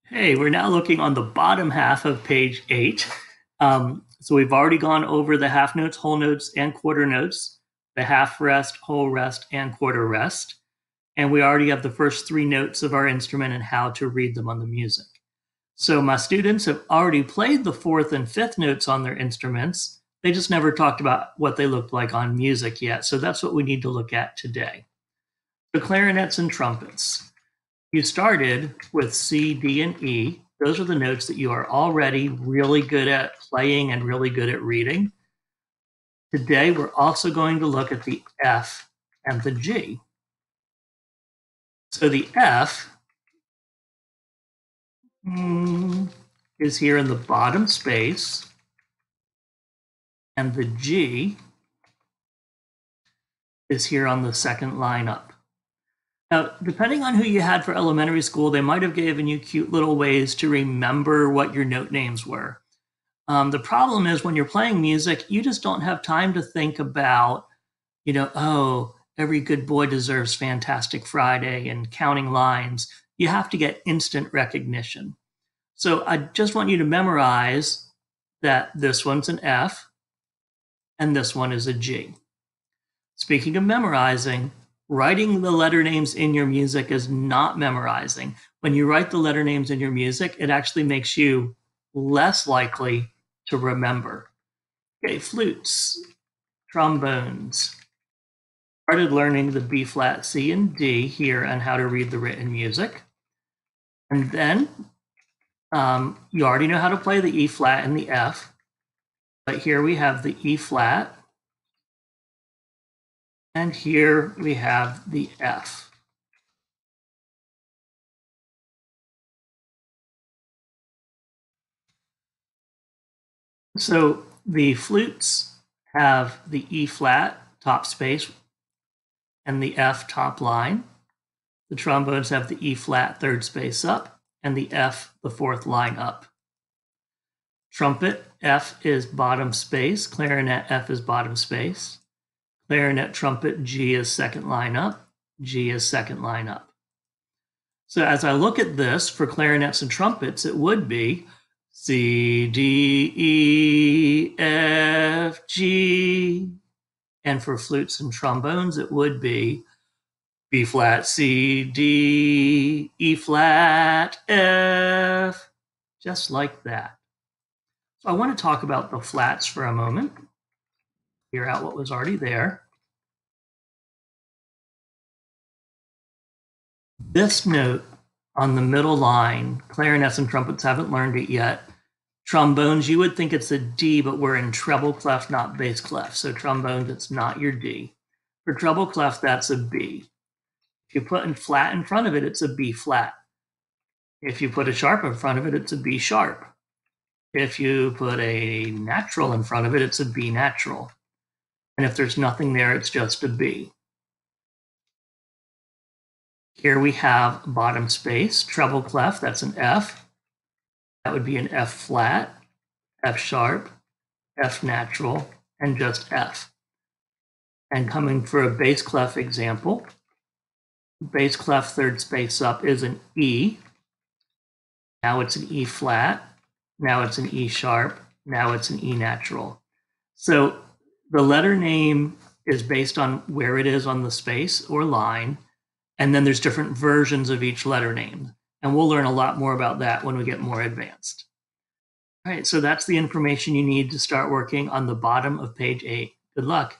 Hey, we're now looking on the bottom half of page 8. So we've already gone over the half notes, whole notes, and quarter notes, the half rest, whole rest, and quarter rest. And we already have the first 3 notes of our instrument and how to read them on the music. So my students have already played the 4th and 5th notes on their instruments. They just never talked about what they looked like on music yet. So that's what we need to look at today. The clarinets and trumpets. You started with C, D, and E. Those are the notes that you are already really good at playing and really good at reading. Today, we're also going to look at the F and the G. So the F is here in the bottom space, and the G is here on the second line up. Now, depending on who you had for elementary school, they might have given you cute little ways to remember what your note names were. The problem is when you're playing music, you just don't have time to think about, oh, every good boy deserves Fantastic Friday and counting lines. You have to get instant recognition. So I just want you to memorize that this one's an F and this one is a G. Speaking of memorizing, writing the letter names in your music is not memorizing. When you write the letter names in your music, it actually makes you less likely to remember. Okay, flutes, trombones. Started learning the B flat, C, and D here and how to read the written music. And then you already know how to play the E flat and the F. But here we have the E flat. And here we have the F. So the flutes have the E flat top space and the F top line. The trombones have the E flat third space up and the F the fourth line up. Trumpet F is bottom space, clarinet F is bottom space. Clarinet, trumpet, G is second line up, G is second line up. So as I look at this for clarinets and trumpets, it would be C, D, E, F, G. And for flutes and trombones, it would be B flat, C, D, E flat, F, just like that. So I want to talk about the flats for a moment. Clear out what was already there. This note on the middle line, clarinets and trumpets haven't learned it yet. Trombones, you would think it's a D, but we're in treble clef, not bass clef. So trombones, it's not your D. For treble clef, that's a B. If you put a flat in front of it, it's a B flat. If you put a sharp in front of it, it's a B sharp. If you put a natural in front of it, it's a B natural. And if there's nothing there, it's just a B. Here we have bottom space, treble clef, that's an F. That would be an F flat, F sharp, F natural, and just F. And coming for a bass clef example, bass clef third space up is an E. Now it's an E flat. Now it's an E sharp. Now it's an E natural. So the letter name is based on where it is on the space or line. And then there's different versions of each letter name. And we'll learn a lot more about that when we get more advanced. All right, so that's the information you need to start working on the bottom of page 8. Good luck.